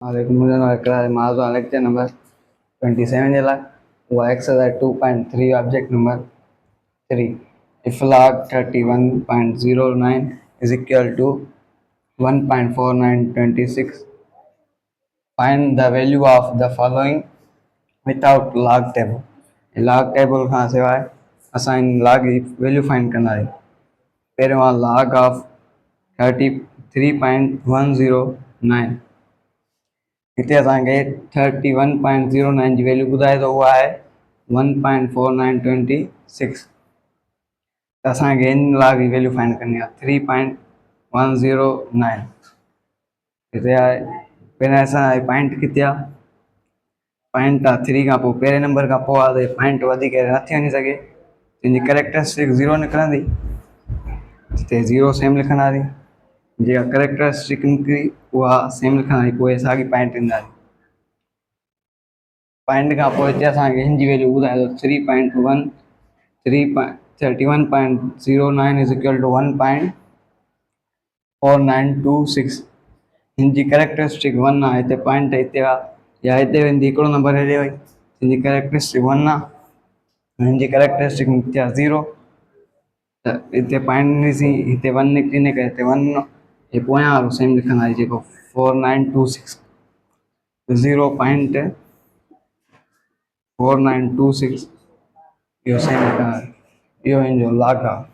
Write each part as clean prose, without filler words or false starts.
माझा lecture number 27 वो exercise 2.3 object number 3. If log 31.09 is equal to 1.4926, find the value of the following without log table. log table खां सिवाय असां log जी value find कंदा आहियूं। पहिरियों log of 33.109 हिते असांखे 31.09 जी वैल्यू ॿुधाए थो, उहा आहे 1.4926। त असांखे इन लाग जी वैल्यू फाइंड करणी आहे 3.109। हिते आहे पहिरियों असां पॉइंट किथे आहे, पॉइंट आहे 3 खां पोइ पहिरें नंबर खां पोइ आहे त पॉइंट वधीक नथी वञी सघे, जिनजी करेक्टरिस्टिक 0 निकिरंदी हिते 0 सेम लिखंदासीं। जेका करेक्टरिस्टिक निकिरी उहा सेम लिखंदासीं, पोइ साॻी पॉइंट ईंदासीं। पॉइंट खां पोइ हिते असांखे हिन जी वैल्यू ॿुधाए थो 31.09 इज़ इक्वल टू 1.4926। हिन जी करेक्टरिस्टिक 1 आहे, हिते पॉइंट हिते आहे या हिते वेंदी हिकिड़ो नंबर हेॾे वई, हिन जी करेक्टरिस्टिक 1 आहे, हिन जी करेक्टरिस्टिक निकिती आहे 0। त हिते पॉइंट ॾिसी हिते 1 निकिती, इन करे हिते 1 हे पोयां वारो सेम लिखंदासीं जेको 4926 0.4926 इहो सेम लिखंदासीं। इहो हिन जो लॉग आहे।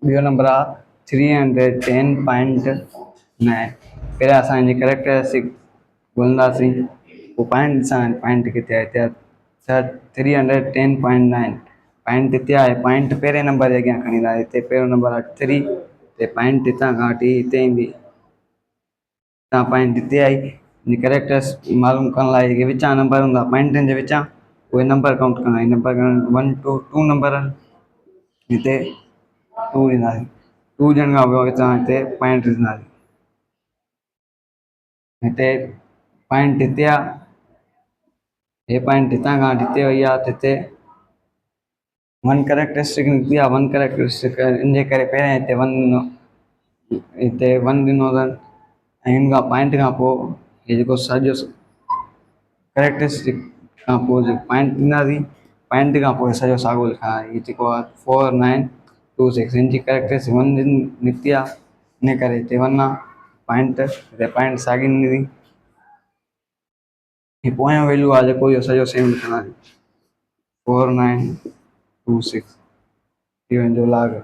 ॿियो नंबर आहे 310.9। पहिरियां असां हिनजी करेक्टरिस्टिक ॻोल्हंदासीं, पोइ पॉइंट ॾिसां पॉइंट किथे आहे। हिते 310.9 पॉइंट हिते आहे, पॉइंट पहिरें नंबर जे अॻियां खणी ईंदा। हिते पहिरियों नंबर आहे 3, हिते पॉइंट हितां खां वठी हिते ईंदी, हितां पॉइंट हिते आई। हिन करेक्टरिस्टिक मालूम करण लाइ जेके विचां नंबर हूंदा पॉइंटनि जे विचां उहे नंबर काउंट कंदा। नंबर 1 2 2 नंबर हिते 2 ॾींदासीं, 2 ॾियण खां पोइ हिते पॉइंट ॾींदासीं। हिते पॉइंट हिते आहे, हे पॉइंट हितां खां हिते वई आहे, त हिते 1 करेक्टरिस्टिक निकिती आहे। 1 करेक्टरिस्टिक इन जे करे पहिरियों हिते 1 ॾिनो, हिते 1 ॾिनो अथनि, ऐं हिन खां पॉइंट खां पोइ हे जेको सॼो करेक्टरिस्टिक खां पोइ जेको पॉइंट ॾींदासीं, पॉइंट खां पोइ सॼो साॻियो लिखां। हीअ जेको आहे 4926 हिन जी करेक्टरिस्टिक 1 निकिती आहे, इन करे हिते 1 आहे पॉइंट, हिते पॉइंट साॻी निकिती। हीअ पोयां वैल्यू आहे जेको इहो सॼो सेम लिखंदासीं 4926। इहो हिन जो लॉग आहे।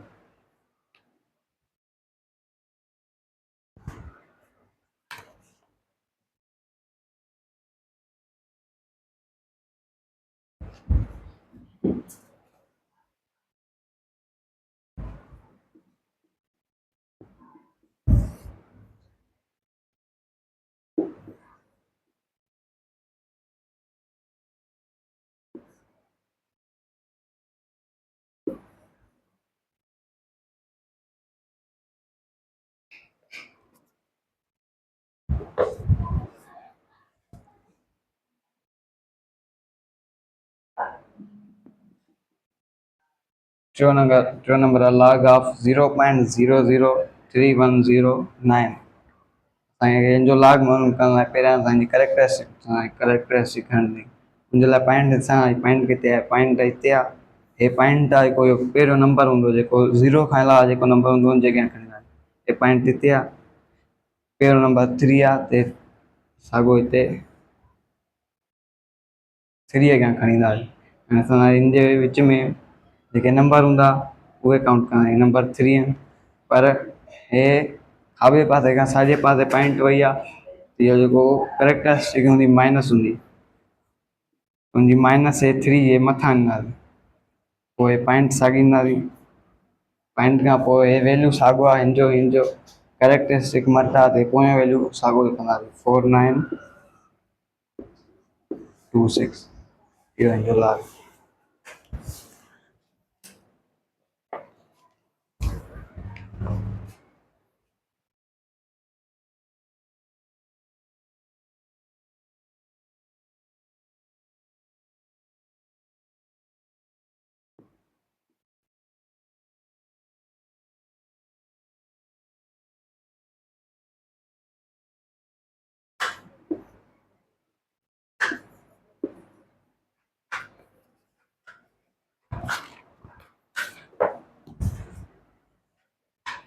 टियों नंबर आहे लॉग ऑफ 0.00310 असांखे हिन जो लॉग मालूम करण लाइ पहिरियां असांजी करेक्टरिस्टिक खणंदी। हुन जे लाइ पॉइंट ॾिसां पॉइंट किथे आहे, पॉइंट हिते आहे। हे पॉइंट आहे जेको पहिरियों नंबर हूंदो, जेको 0 खां अलावा जेको नंबर हूंदो हुन जे अॻियां खणींदा। हे पॉइंट हिते आहे, पहिरियों नंबर 3 आहे, ते साॻियो हिते 3 अॻियां खणी ईंदासीं। ऐं असां हिन जे विच में जेके नंबर हूंदा उहे काउंट कंदा। नंबर 3 आहिनि, पर हे खाॿे पासे खां साॼे पासे पॉइंट वई आहे, इहो जेको करेक्टरिस्टिक हूंदी माइनस हूंदी, हुनजी माइनस हे 3 जे मथां ईंदासीं। पोइ पॉइंट साॻींदासीं। पॉइंट खां पोइ हे वैल्यू साॻियो आहे हिनजो हिनजो कैरेक्टरिस्टिक मटा ते पोयों वैल्यू साॻियो कंदासीं 4926 इहो हिनजो लाग।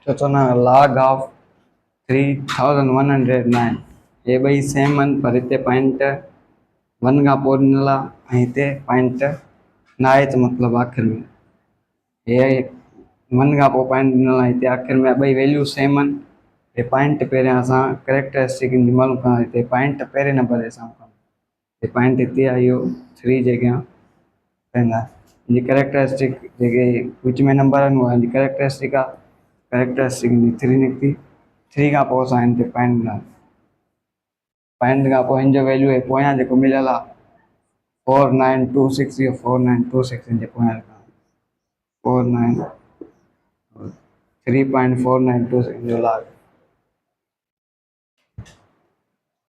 चौथों ना log ऑफ 3109 ये ॿई सेम आहिनि पर हिते पॉइंट 1 खां पोइ ॾिनल आहे ऐं हिते पॉइंट न आहे त मतिलबु आख़िर में हे 1 खां पोइ पॉइंट ॾिनल आहे हिते आख़िर में ॿई वैल्यू सेम आहिनि। हे पॉइंट पहिरियां असां कैरेक्टरिस्टिक जी मालूम करणु हिते पॉइंट पहिरें नंबर ते सां हे पॉइंट हिते आहे इहो 3 जेके रहंदा हिनजी कैरेक्टरिस्टिक जेके विच में नंबर आहिनि उहा हिनजी कैरेक्टरिस्टिक आहे। कैरेक्टरिस्टिक 3 निकिती। 3 खां पोइ असां हिन ते पॉइंट ॾिना। पॉइंट खां पोइ हिनजो वैल्यू आहे पोयां जेको मिलियल आहे 4926 इहो 4926 हिन जे पोयां लिखा 49 3.4926 जो लाग।